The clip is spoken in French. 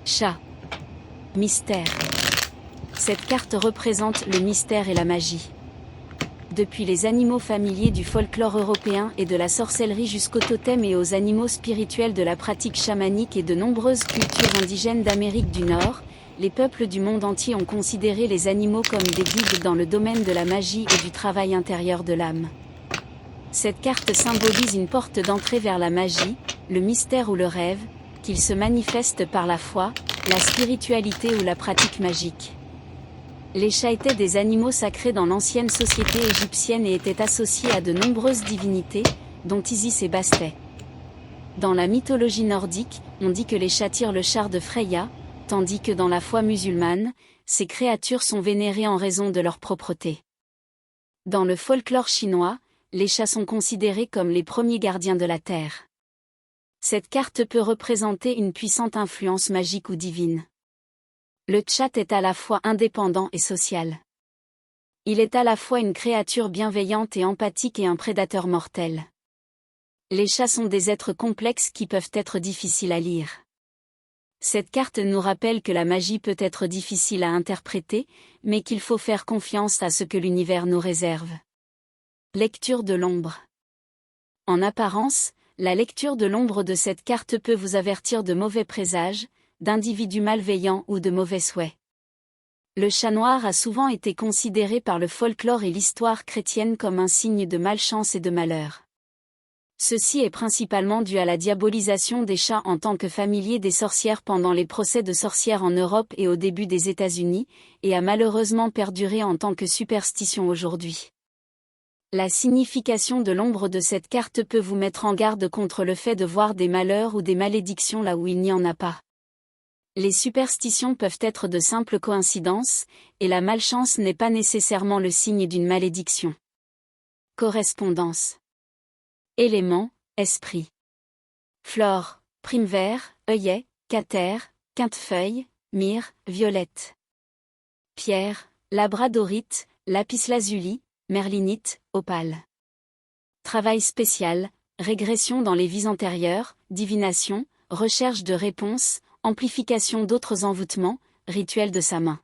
Chat. Mystère. Cette carte représente le mystère et la magie. Depuis les animaux familiers du folklore européen et de la sorcellerie jusqu'aux totems et aux animaux spirituels de la pratique chamanique et de nombreuses cultures indigènes d'Amérique du Nord, les peuples du monde entier ont considéré les animaux comme des guides dans le domaine de la magie et du travail intérieur de l'âme. Cette carte symbolise une porte d'entrée vers la magie, le mystère ou le rêve, qu'il se manifeste par la foi, la spiritualité ou la pratique magique. Les chats étaient des animaux sacrés dans l'ancienne société égyptienne et étaient associés à de nombreuses divinités, dont Isis et Bastet. Dans la mythologie nordique, on dit que les chats tirent le char de Freya, tandis que dans la foi musulmane, ces créatures sont vénérées en raison de leur propreté. Dans le folklore chinois, les chats sont considérés comme les premiers gardiens de la terre. Cette carte peut représenter une puissante influence magique ou divine. Le chat est à la fois indépendant et social. Il est à la fois une créature bienveillante et empathique et un prédateur mortel. Les chats sont des êtres complexes qui peuvent être difficiles à lire. Cette carte nous rappelle que la magie peut être difficile à interpréter, mais qu'il faut faire confiance à ce que l'univers nous réserve. Lecture de l'ombre. En apparence, la lecture de l'ombre de cette carte peut vous avertir de mauvais présages, d'individus malveillants ou de mauvais souhaits. Le chat noir a souvent été considéré par le folklore et l'histoire chrétienne comme un signe de malchance et de malheur. Ceci est principalement dû à la diabolisation des chats en tant que familiers des sorcières pendant les procès de sorcières en Europe et au début des États-Unis, et a malheureusement perduré en tant que superstition aujourd'hui. La signification de l'ombre de cette carte peut vous mettre en garde contre le fait de voir des malheurs ou des malédictions là où il n'y en a pas. Les superstitions peuvent être de simples coïncidences, et la malchance n'est pas nécessairement le signe d'une malédiction. Correspondance. Éléments, esprit. Flore, prime vert, œillet, cater, quintefeuille, myrrhe, violette. Pierre, labradorite, lapis-lazuli, merlinite, opale. Travail spécial, régression dans les vies antérieures, divination, recherche de réponses, amplification d'autres envoûtements, rituel de sa main.